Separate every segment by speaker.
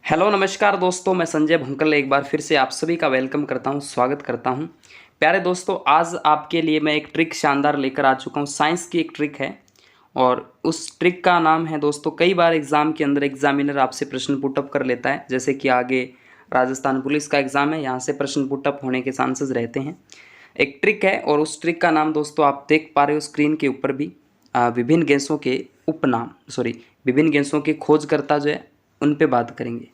Speaker 1: Hello नमस्कार दोस्तों, मैं संजय भंकल एक बार फिर से आप सभी का वेलकम करता हूं, स्वागत करता हूं। प्यारे दोस्तों, आज आपके लिए मैं एक ट्रिक शानदार लेकर आ चुका हूं। साइंस की एक ट्रिक है और उस ट्रिक का नाम है दोस्तों, कई बार एग्ज़ाम के अंदर एग्जामिनर आपसे प्रश्न पुटअप कर लेता है। जैसे कि आगे राजस्थान पुलिस का एग्ज़ाम है, यहाँ से प्रश्न पुटअप होने के चांसेस रहते हैं। एक ट्रिक है और उस ट्रिक का नाम दोस्तों आप देख पा रहे हो स्क्रीन के ऊपर भी। विभिन्न गैसों के विभिन्न गैसों के खोजकर्ता जो है उन पे बात करेंगे।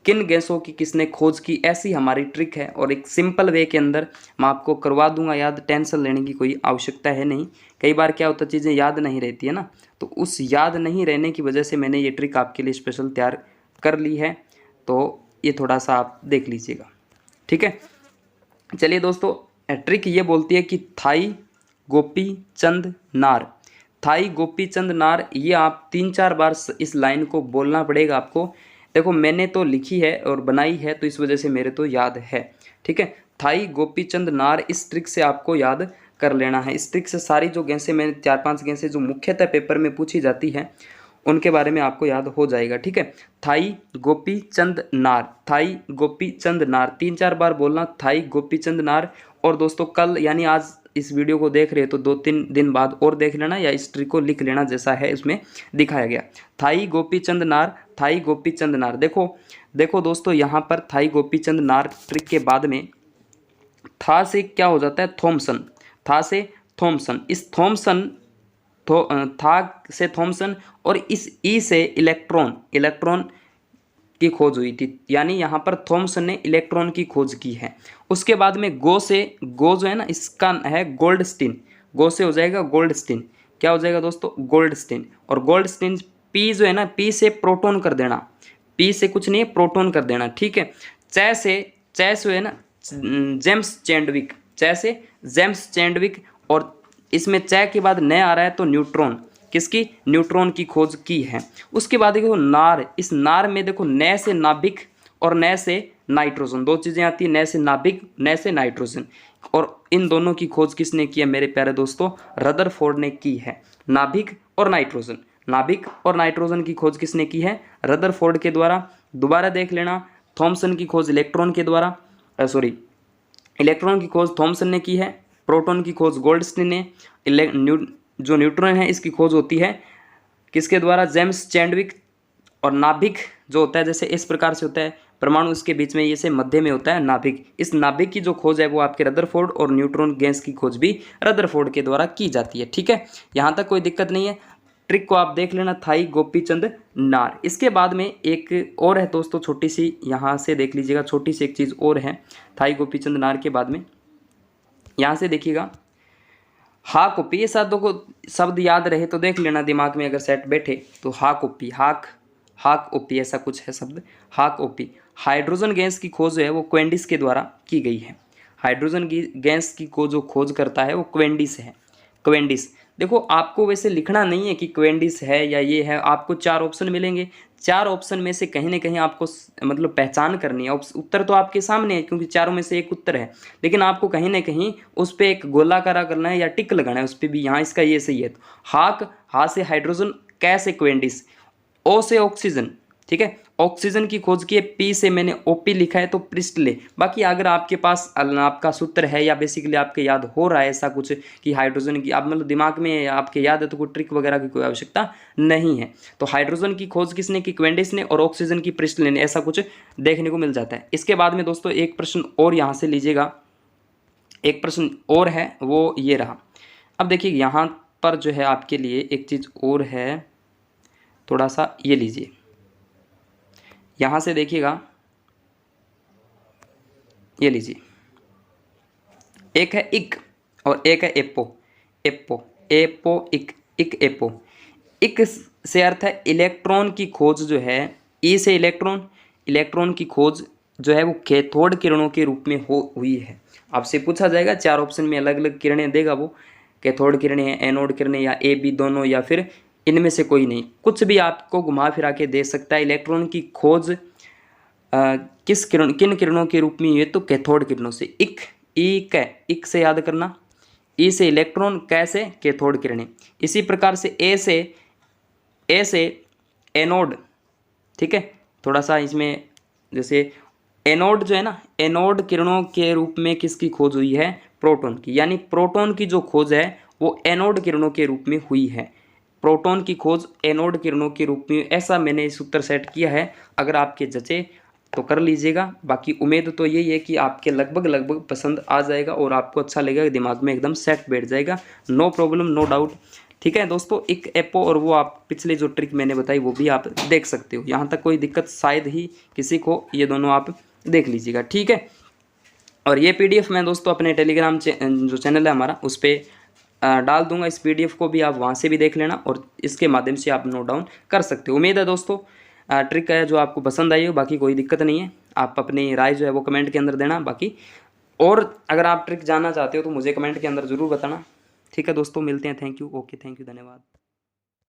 Speaker 1: किन गैसों की किसने खोज की, ऐसी हमारी ट्रिक है और एक सिंपल वे के अंदर मैं आपको करवा दूंगा याद। टेंशन लेने की कोई आवश्यकता है नहीं। कई बार क्या होता है, चीज़ें याद नहीं रहती है ना, तो उस याद नहीं रहने की वजह से मैंने ये ट्रिक आपके लिए स्पेशल तैयार कर ली है। तो ये थोड़ा सा आप देख लीजिएगा, ठीक है। चलिए दोस्तों, ट्रिक ये बोलती है कि थाई गोपी चंद नार। थाई गोपी चंद नार, ये आप 3-4 बार इस लाइन को बोलना पड़ेगा आपको। देखो, मैंने तो लिखी है और बनाई है तो इस वजह से मेरे तो याद है, ठीक है। थाई गोपी चंद नार, इस ट्रिक से आपको याद कर लेना है। इस ट्रिक से सारी जो गैसें, मैंने 4-5 गैसें जो मुख्यतः पेपर में पूछी जाती है उनके बारे में आपको याद हो जाएगा, ठीक है। थाई गोपी चंद नार, थाई गोपी चंद नार, 3-4 बार बोलना, थाई गोपी चंद नार। और दोस्तों कल यानी आज इस वीडियो को देख रहे हो तो 2-3 दिन बाद और देख लेना या इस ट्रिक को लिख लेना जैसा है इसमें दिखाया गया। थाई गोपी चंद नार, थाई गोपी चंद नार। देखो देखो दोस्तों, यहाँ पर थाई गोपी चंद नार ट्रिक के बाद में था से क्या हो जाता है, थॉमसन। था से थॉमसन, इस थॉमसन था से थॉमसन और इस ई से इलेक्ट्रॉन, इलेक्ट्रॉन की खोज हुई थी। यानी यहाँ पर थॉमसन ने इलेक्ट्रॉन की खोज की है। उसके बाद में गो से, गो जो है ना इसका है गोल्डस्टीन। गो से हो जाएगा गोल्डस्टीन। क्या हो जाएगा दोस्तों, गोल्डस्टीन। और गोल्डस्टीन पी जो है ना, पी से प्रोटॉन कर देना, पी से कुछ नहीं है, प्रोटॉन कर देना, ठीक है। चे से है ना जेम्स चैंडविक, चे से जेम्स चैंडविक। और इसमें चे के बाद न आ रहा है तो न्यूट्रॉन, किसकी, न्यूट्रॉन की खोज की है। उसके बाद देखो नार, इस नार में देखो न से नाभिक और न से नाइट्रोजन, दो चीज़ें आती है, न से नाभिक न से नाइट्रोजन। और इन दोनों की खोज किसने की है मेरे प्यारे दोस्तों, रदरफोर्ड ने की है। नाभिक और नाइट्रोजन, नाभिक और नाइट्रोजन की खोज किसने की है, रदरफोर्ड के द्वारा। दोबारा देख लेना, थॉमसन की खोज इलेक्ट्रॉन के द्वारा, इलेक्ट्रॉन की खोज थॉमसन ने की है, प्रोटॉन की खोज गोल्डस्टीन ने, जो न्यूट्रॉन है इसकी खोज होती है किसके द्वारा, जेम्स चैंडविक। और नाभिक जो होता है जैसे इस प्रकार से होता है, परमाणु इसके बीच में, ये से मध्य में होता है नाभिक। इस नाभिक की जो खोज है वो आपके रदरफोर्ड, और न्यूट्रॉन गैस की खोज भी रदरफोर्ड के द्वारा की जाती है, ठीक है। यहाँ तक कोई दिक्कत नहीं है। ट्रिक को आप देख लेना, थाई गोपी चंद नार। इसके बाद में एक और है दोस्तों, छोटी सी, यहाँ से देख लीजिएगा, छोटी सी एक चीज़ और है। थाई गोपी चंद नार के बाद में यहाँ से देखिएगा, हा कॉपी। ये शब्दों को शब्द याद रहे तो देख लेना दिमाग में, अगर सेट बैठे तो हा कॉपी, हाक ओपी, ऐसा कुछ है शब्द, हाक ओपी। हाइड्रोजन गैस की खोज है वो क्वेंडिस के द्वारा की गई है। हाइड्रोजन की गैस की को जो खोज करता है वो क्वेंडिस है, क्वेंडिस। देखो आपको वैसे लिखना नहीं है कि क्वेंडिस है या ये है, आपको 4 ऑप्शन मिलेंगे। 4 ऑप्शन में से कहीं ना कहीं आपको मतलब पहचान करनी है। उत्तर तो आपके सामने है क्योंकि चारों में से एक उत्तर है, लेकिन आपको कहीं ना कहीं उस पर एक गोलाकारा करना है या टिक लगाना है उस पर भी, यहाँ इसका ये सही है। तो हा से हाइड्रोजन, कै से क्वेंडिस, ओ से ऑक्सीजन, ठीक है। ऑक्सीजन की खोज की है, पी से मैंने ओपी लिखा है तो प्रिस्टले। बाकी अगर आपके पास आपका सूत्र है या बेसिकली आपके याद हो रहा है ऐसा कुछ कि हाइड्रोजन की, आप मतलब दिमाग में आपके याद है तो कोई ट्रिक वगैरह की कोई आवश्यकता नहीं है। तो हाइड्रोजन की खोज किसने की, क्वेंडिस ने, और ऑक्सीजन की प्रिस्टले ने, ऐसा कुछ देखने को मिल जाता है। इसके बाद में दोस्तों एक प्रश्न और यहाँ से लीजिएगा, एक प्रश्न और है वो ये रहा। अब देखिए यहाँ पर जो है आपके लिए एक चीज़ और है, थोड़ा सा ये लीजिए, यहाँ से देखिएगा, ये लीजिए, एक है इक और एक है एपो, एपो एपो इक, इक एपो। इक से अर्थ है इलेक्ट्रॉन की खोज जो है, ई से इलेक्ट्रॉन, इलेक्ट्रॉन की खोज जो है वो कैथोड किरणों के रूप में हुई है। आपसे पूछा जाएगा 4 ऑप्शन में अलग अलग किरणें देगा वो, कैथोड किरणें हैं, एनोड किरणें, या ए बी दोनों, या फिर इनमें से कोई नहीं, कुछ भी आपको घुमा फिरा के दे सकता है। इलेक्ट्रॉन की खोज किन किरणों के रूप में हुई है, तो कैथोड किरणों से। इक, ई कै, इक से याद करना, ई से इलेक्ट्रॉन, कै से कैथोड किरणें। इसी प्रकार से ए से एनोड, ठीक है, थोड़ा सा इसमें, जैसे एनोड जो है ना, एनोड किरणों के रूप में किसकी खोज हुई है? प्रोटॉन की। यानी प्रोटॉन की जो खोज है वो एनोड किरणों के रूप में हुई है। प्रोटॉन की खोज एनोड किरणों के रूप में, ऐसा मैंने इस उत्तर सेट किया है। अगर आपके जचे तो कर लीजिएगा। बाकी उम्मीद तो यही है कि आपके लगभग पसंद आ जाएगा और आपको अच्छा लगेगा, दिमाग में एकदम सेट बैठ जाएगा। No problem, no doubt. ठीक है दोस्तों, एक एपो और वो आप पिछले जो ट्रिक मैंने बताई वो भी आप देख सकते हो। यहाँ तक कोई दिक्कत शायद ही किसी को, ये दोनों आप देख लीजिएगा। ठीक है, और ये पीडीएफ मैं दोस्तों अपने टेलीग्राम जो चैनल है हमारा उस पर डाल दूंगा। इस पीडीएफ को भी आप वहाँ से भी देख लेना और इसके माध्यम से आप नोट डाउन कर सकते हो। उम्मीद है दोस्तों ट्रिक है जो आपको पसंद आई हो। बाकी कोई दिक्कत नहीं है, आप अपनी राय जो है वो कमेंट के अंदर देना। बाकी और अगर आप ट्रिक जानना चाहते हो तो मुझे कमेंट के अंदर ज़रूर बताना। ठीक है दोस्तों, मिलते हैं। Thank you, okay, thank you, धन्यवाद।